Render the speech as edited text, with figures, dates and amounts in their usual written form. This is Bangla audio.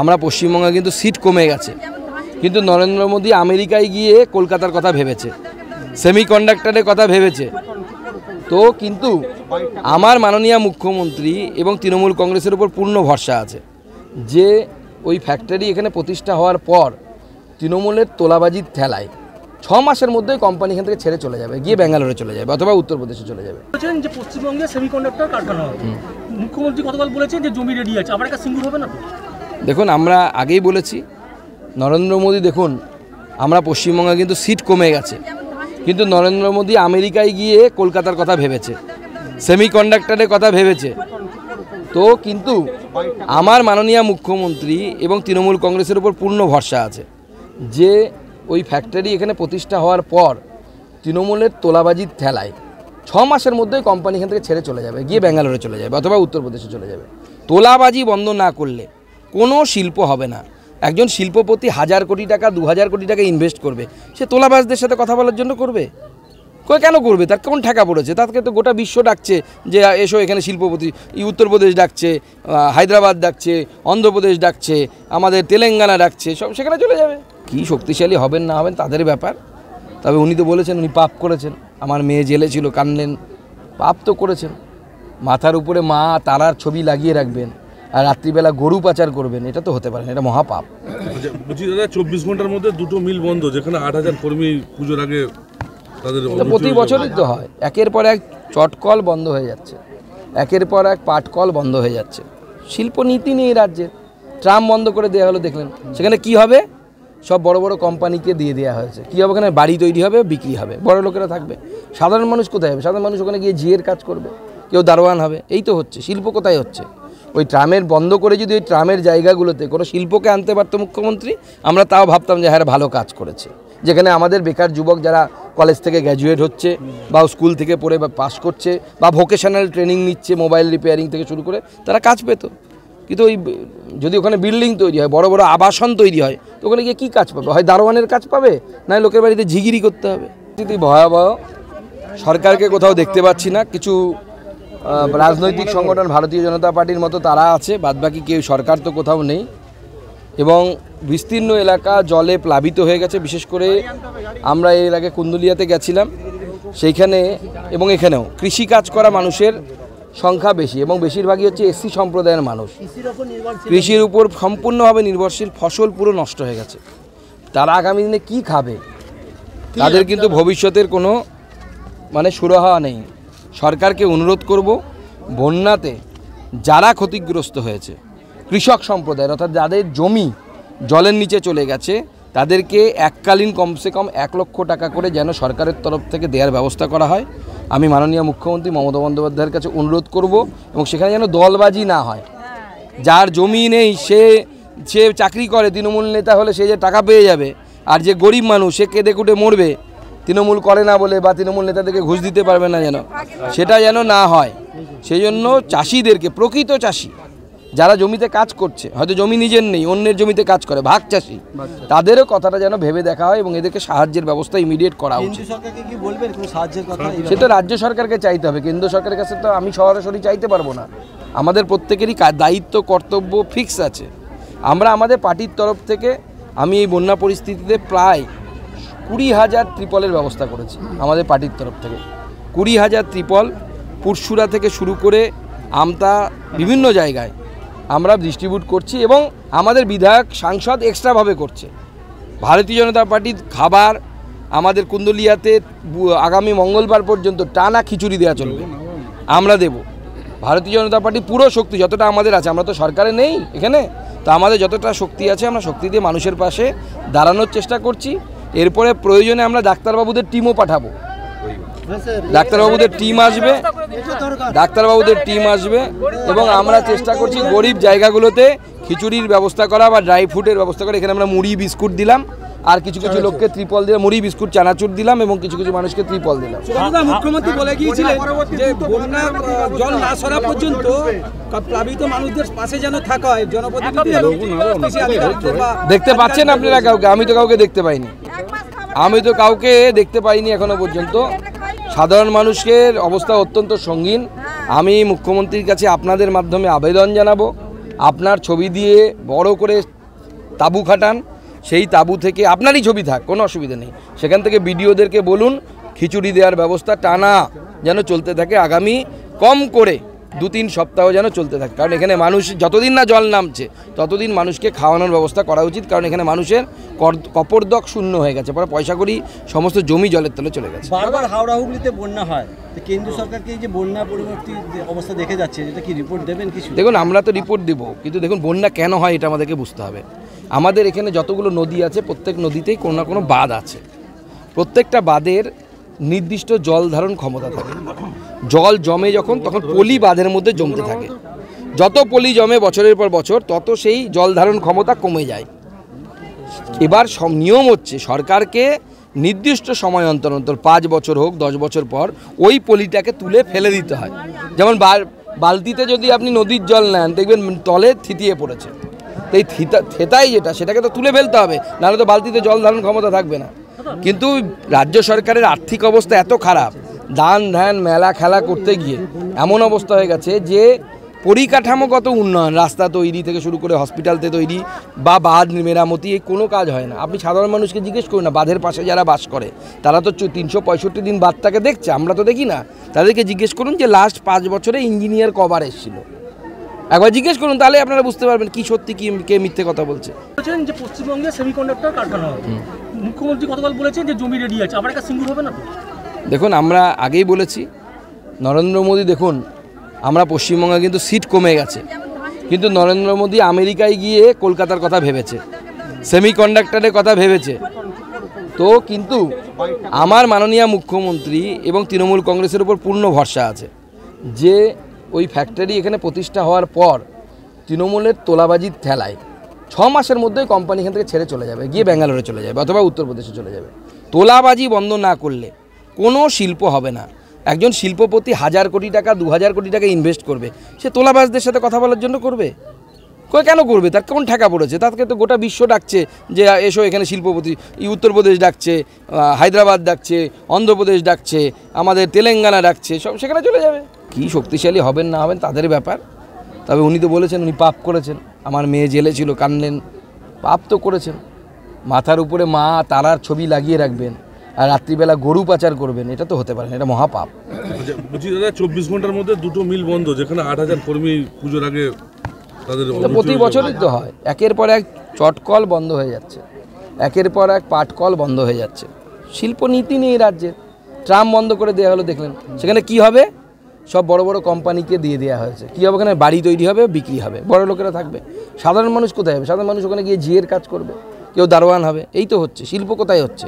আমরা পশ্চিমবঙ্গে কিন্তু সিট কমে গেছে, কিন্তু নরেন্দ্র মোদী আমেরিকায় গিয়ে কলকাতার কথা ভেবেছে, সেমিকন্ডাক্টরের কথা ভেবেছে। তো কিন্তু আমার মাননীয় মুখ্যমন্ত্রী এবং তৃণমূল কংগ্রেসের উপর পূর্ণ ভরসা আছে যে ওই ফ্যাক্টরি এখানে প্রতিষ্ঠা হওয়ার পর তৃণমূলের তোলাবাজির ঠেলায় 6 মাসের মধ্যেই কোম্পানি এখান থেকে ছেড়ে চলে যাবে, গিয়ে ব্যাঙ্গালোরে চলে যাবে অথবা উত্তরপ্রদেশে চলে যাবে। বলেছেন যে পশ্চিমবঙ্গে সেমিকন্ডাক্টর কারখানা হবে, মুখ্যমন্ত্রী গতকাল বলেছেন যে জমি রেডি আছে, আবার একটা সিঙ্গুর হবে না? দেখুন, আমরা আগেই বলেছি নরেন্দ্র মোদী, দেখুন আমরা পশ্চিমবঙ্গে কিন্তু সিট কমে গেছে, কিন্তু নরেন্দ্র মোদী আমেরিকায় গিয়ে কলকাতার কথা ভেবেছে, সেমিকন্ডাক্টরের কথা ভেবেছে। তো কিন্তু আমার মাননীয় মুখ্যমন্ত্রী এবং তৃণমূল কংগ্রেসের উপর পূর্ণ ভরসা আছে যে ওই ফ্যাক্টরি এখানে প্রতিষ্ঠা হওয়ার পর তৃণমূলের তোলাবাজির ঠেলায় 6 মাসের মধ্যেই কোম্পানি এখান থেকে ছেড়ে চলে যাবে, গিয়ে ব্যাঙ্গালোরে চলে যাবে অথবা উত্তরপ্রদেশে চলে যাবে। তোলাবাজি বন্ধ না করলে কোনো শিল্প হবে না। একজন শিল্পপতি 1000 কোটি টাকা 2000 কোটি টাকা ইনভেস্ট করবে, সে তোলাবাজদের সাথে কথা বলার জন্য করবে? কেন করবে? তার কোন ঠেকা পড়েছে? তাকে তো গোটা বিশ্ব ডাকছে যে এসো এখানে শিল্পপতি, উত্তরপ্রদেশ ডাকছে, হায়দ্রাবাদ ডাকছে, অন্ধ্রপ্রদেশ ডাকছে, আমাদের তেলেঙ্গানা ডাকছে, সব সেখানে চলে যাবে। কি শক্তিশালী হবেন না হবেন তাদের ব্যাপার। তবে উনি তো বলেছেন উনি পাপ করেছেন, আমার মেয়ে জেলে ছিল, কানলেন, পাপ তো করেছেন। মাথার উপরে মা তারার ছবি লাগিয়ে রাখবেন আর রাত্রিবেলা গরু পাচার করবেন, এটা তো হতে পারে না, এটা মহাপাপ। বলছি দাদা, 24 ঘন্টার মধ্যে 2টো মিল বন্ধ, যেখানে 8000 কর্মী পুজোর আগে তাদের প্রতি বছরই তো হয়। একের পর এক চটকল বন্ধ হয়ে যাচ্ছে, একের পর এক পাটকল বন্ধ হয়ে যাচ্ছে। শিল্পনীতি নেই রাজ্যের। ট্রাম বন্ধ করে দেওয়া হলো, দেখলেন সেখানে কি হবে? সব বড় বড় কোম্পানিকে দিয়ে দেওয়া হয়েছে। কী হবে? ওখানে বাড়ি তৈরি হবে, বিক্রি হবে, বড় লোকেরা থাকবে। সাধারণ মানুষ কোথায় হবে? সাধারণ মানুষ ওখানে গিয়ে জিয়ের কাজ করবে, কেউ দারোয়ান হবে। এই তো হচ্ছে। শিল্প কোথায় হচ্ছে? ওই ট্রামের বন্ধ করে যদি ওই ট্রামের জায়গাগুলোতে কোনো শিল্পকে আনতে পারতো মুখ্যমন্ত্রী, আমরা তাও ভাবতাম যে হ্যাঁ ভালো কাজ করেছে। যেখানে আমাদের বেকার যুবক যারা কলেজ থেকে গ্র্যাজুয়েট হচ্ছে বা স্কুল থেকে পড়ে বা পাস করছে বা ভোকেশনাল ট্রেনিং নিচ্ছে, মোবাইল রিপেয়ারিং থেকে শুরু করে, তারা কাজ পেত। কিন্তু ওই যদি ওখানে বিল্ডিং তৈরি হয়, বড় বড় আবাসন তৈরি হয়, তো ওখানে গিয়ে কী কাজ পাবে? হয় দারোয়ানের কাজ পাবে, নয় লোকের বাড়িতে ঝিগিরি করতে হবে। স্থিতি ভয়াবহ। সরকারকে কোথাও দেখতে পাচ্ছি না। কিছু রাজনৈতিক সংগঠন ভারতীয় জনতা পার্টির মতো তারা আছে, বাদবাকি কেউ, সরকার তো কোথাও নেই। এবং বিস্তীর্ণ এলাকা জলে প্লাবিত হয়ে গেছে। বিশেষ করে আমরা এর আগে কুন্দুলিয়াতে গেছিলাম, সেইখানে এবং এখানেও কৃষিকাজ করা মানুষের সংখ্যা বেশি এবং বেশিরভাগই হচ্ছে এসসি সম্প্রদায়ের মানুষ। কৃষির উপর সম্পূর্ণভাবে নির্ভরশীল। ফসল পুরো নষ্ট হয়ে গেছে। তারা আগামী দিনে কি খাবে? তাদের কিন্তু ভবিষ্যতের কোনো সুরাহা নেই। সরকারকে অনুরোধ করব, বন্যাতে যারা ক্ষতিগ্রস্ত হয়েছে, কৃষক সম্প্রদায়ের, অর্থাৎ যাদের জমি জলের নিচে চলে গেছে, তাদেরকে এককালীন কমসে কম 1 লক্ষ টাকা করে যেন সরকারের তরফ থেকে দেওয়ার ব্যবস্থা করা হয়। আমি মাননীয় মুখ্যমন্ত্রী মমতা বন্দ্যোপাধ্যায়ের কাছে অনুরোধ করব, এবং সেখানে যেন দলবাজি না হয়। যার জমি নেই সে চাকরি করে, তৃণমূল নেতা হলে সে যে টাকা পেয়ে যাবে, আর যে গরিব মানুষ সে কেঁদে কুটে মরবে তৃণমূল করে না বলে, বা তৃণমূল নেতাদেরকে ঘুষ দিতে পারবে না, যেন সেটা যেন না হয়। সেই জন্য চাষিদেরকে, প্রকৃত চাষি যারা জমিতে কাজ করছে, হয়তো জমি নিজের নেই, অন্যের জমিতে কাজ করে, ভাগ চাষি, তাদেরও কথাটা যেন ভেবে দেখা হয় এবং এদেরকে সাহায্যের ব্যবস্থা ইমিডিয়েট করা উচিত। সেটা রাজ্য সরকারকে চাইতে হবে, কেন্দ্র সরকারের কাছে তো আমি সরাসরি চাইতে পারবো না। আমাদের প্রত্যেকেরই দায়িত্ব, কর্তব্য ফিক্স আছে। আমরা আমাদের পার্টির তরফ থেকে, আমি এই বন্যা পরিস্থিতিতে প্রায় 20,000 ত্রিপলের ব্যবস্থা করেছি আমাদের পার্টির তরফ থেকে। 20,000 ত্রিপল পুরসুরা থেকে শুরু করে আমতা বিভিন্ন জায়গায় আমরা ডিস্ট্রিবিউট করছি, এবং আমাদের বিধায়ক সাংসদ এক্সট্রাভাবে করছে। ভারতীয় জনতা পার্টির খাবার আমাদের কুন্দুলিয়াতে আগামী মঙ্গলবার পর্যন্ত টানা খিচুড়ি দেওয়া চলবে, আমরা দেব। ভারতীয় জনতা পার্টি পুরো শক্তি যতটা আমাদের আছে, আমরা তো সরকারে নেই এখানে, তো আমাদের যতটা শক্তি আছে আমরা শক্তি দিয়ে মানুষের পাশে দাঁড়ানোর চেষ্টা করছি। এরপরে প্রয়োজনে আমরা ডাক্তারবাবুদের টিমও পাঠাবো, ডাক্তারবাবুদের টিম আসবে এবং আমরা চেষ্টা করছি গরিব জায়গাগুলোতে খিচুড়ির ব্যবস্থা করা বা ড্রাই ফ্রুটের ব্যবস্থা করা। এখানে আমরা মুড়ি বিস্কুট দিলাম, আর কিছু কিছু লোককে ত্রিপল দিলাম, মুড়ি বিস্কুট চানাচুর দিলাম, এবং কিছু কিছু মানুষকে ত্রিপল দিলাম। মুখ্যমন্ত্রী বলে গিয়েছিলেন যে বন্যা জল না সরা পর্যন্ত প্লাবিত মানুষদের পাশে যেন থাকা হয়। জনপ্রতিনিধি দেখতে পাচ্ছেন আপনারা কাউকে? আমি তো কাউকে দেখতে পাইনি, এখনো পর্যন্ত। সাধারণ মানুষের অবস্থা অত্যন্ত সঙ্গীন। আমি মুখ্যমন্ত্রীর কাছে আপনাদের মাধ্যমে আবেদন জানাবো, আপনার ছবি দিয়ে বড় করে তাঁবু খাটান, সেই তাঁবু থেকে আপনারই ছবি থাক, কোনো অসুবিধা নেই, সেখান থেকে বিডিওদেরকে বলুন খিচুড়ি দেওয়ার ব্যবস্থা টানা যেন চলতে থাকে, আগামী কম করে 2-3 সপ্তাহ যেন চলতে থাকে। কারণ এখানে মানুষ যতদিন না জল নামছে ততদিন মানুষকে খাওয়ানোর ব্যবস্থা করা উচিত। কারণ এখানে মানুষের কপরদক শূন্য হয়ে গেছে, পরে পয়সা করি সমস্ত জমি জলের তলে চলে গেছে। বারবার হাওড়া হুগলিতে বন্যা হয়, তো কেন্দ্র সরকারকে এই যে বন্যা পরবর্তী অবস্থা দেখে যাচ্ছে, এটা কি রিপোর্ট দেবেন কিছু? দেখুন, আমরা তো রিপোর্ট দেবো, কিন্তু দেখুন বন্যা কেন হয় এটা আমাদেরকে বুঝতে হবে। আমাদের এখানে যতগুলো নদী আছে প্রত্যেক নদীতেই কোনো না কোনো বাঁধ আছে, প্রত্যেকটা বাঁধের নির্দিষ্ট জল ধারণ ক্ষমতা থাকে। জল জমে যখন, তখন পলি বাঁধের মধ্যে জমতে থাকে, যত পলি জমে বছরের পর বছর তত সেই জল ধারণ ক্ষমতা কমে যায়। এবার সব নিয়ম হচ্ছে সরকারকে নির্দিষ্ট সময় অন্তর অন্তর 5 বছর হোক 10 বছর পর ওই পলিটাকে তুলে ফেলে দিতে হয়। যেমন বালতিতে যদি আপনি নদীর জল নেন দেখবেন তলে থিতিয়ে পড়েছে, তো এই থেতাই যেটা সেটাকে তো তুলে ফেলতে হবে, নাহলে তো বালতিতে জল ধারণ ক্ষমতা থাকবে না। কিন্তু রাজ্য সরকারের আর্থিক অবস্থা এত খারাপ, দান ধ্যান মেলা খেলা করতে গিয়ে এমন অবস্থা হয়ে গেছে যে পরিকাঠামোগত উন্নয়ন, রাস্তা তৈরি থেকে শুরু করে হসপিটালতে তৈরি বা বাঁধ মেরামতি, এই কোনো কাজ হয় না। আপনি সাধারণ মানুষকে জিজ্ঞেস করুন না, বাঁধের পাশে যারা বাস করে তারা তো 365 দিন বাঁধটাকে দেখছে, আমরা তো দেখি না। তাদেরকে জিজ্ঞেস করুন যে লাস্ট 5 বছরে ইঞ্জিনিয়ার কবার এসেছিল, একবার জিজ্ঞেস করুন, তাহলে আপনারা বুঝতে পারবেন কি সত্যি কি কে মিথ্যে কথা বলছে। বলছেন যে পশ্চিমবঙ্গে সেমিকন্ডাক্টর কারখানা হবে, মুখ্যমন্ত্রী গতকাল বলেছেন যে জমি রেডি আছে, আবার একটা সিঙ্গুর হবে না তো? দেখুন, আমরা আগেই বলেছি নরেন্দ্র মোদী, দেখুন আমরা পশ্চিমবঙ্গে কিন্তু সিট কমে গেছে, কিন্তু নরেন্দ্র মোদী আমেরিকায় গিয়ে কলকাতার কথা ভেবেছে, সেমিকন্ডাক্টরের কথা ভেবেছে। তো কিন্তু আমার মাননীয় মুখ্যমন্ত্রী এবং তৃণমূল কংগ্রেসের উপর পূর্ণ ভরসা আছে যে ওই ফ্যাক্টরি এখানে প্রতিষ্ঠা হওয়ার পর তৃণমূলের তোলাবাজির ঠেলায় 6 মাসের মধ্যেই কোম্পানি এখান থেকে ছেড়ে চলে যাবে, গিয়ে ব্যাঙ্গালোরে চলে যাবে অথবা উত্তরপ্রদেশে চলে যাবে। তোলাবাজি বন্ধ না করলে কোনো শিল্প হবে না। একজন শিল্পপতি 1000 কোটি টাকা 2000 কোটি টাকা ইনভেস্ট করবে, সে তোলাবাজদের সাথে কথা বলার জন্য করবে? কেন করবে? তার কোন ঠেকা পড়েছে? তাকে তো গোটা বিশ্ব ডাকছে যে এসো এখানে শিল্পপতি, উত্তরপ্রদেশ ডাকছে, হায়দ্রাবাদ ডাকছে, অন্ধ্রপ্রদেশ ডাকছে, আমাদের তেলেঙ্গানা ডাকছে, সব সেখানে চলে যাবে। কি শক্তিশালী হবেন না হবেন তাদের ব্যাপার। তবে উনি তো বলেছেন উনি পাপ করেছেন, আমার মেয়ে জেলে ছিল কানলেন, পাপ তো করেছেন। মাথার উপরে মা তারার ছবি লাগিয়ে রাখবেন আর রাত্রিবেলা গরু পাচার করবেন, এটা তো হতে পারে না, এটা মহাপাপ। বলছি দাদা, 24 ঘন্টার মধ্যে 2টো মিল বন্ধ, যেখানে 8000 কর্মী পুজোর আগে তাদের প্রতি বছরই তো হয়। একের পর এক চটকল বন্ধ হয়ে যাচ্ছে, একের পর এক পাটকল বন্ধ হয়ে যাচ্ছে। শিল্পনীতি নেই রাজ্যে, ট্রাম বন্ধ করে দেওয়া হলো দেখলেন, সেখানে কি হবে? সব বড় বড় কোম্পানিকে দিয়ে দেওয়া হয়েছে। কী হবে? ওখানে বাড়ি তৈরি হবে, বিক্রি হবে, বড় লোকেরা থাকবে, সাধারণ মানুষ কোথায় হবে? সাধারণ মানুষ ওখানে গিয়ে জিয়ের কাজ করবে, কেউ দারোয়ান হবে, এই তো হচ্ছে। শিল্প কোথায় হচ্ছে?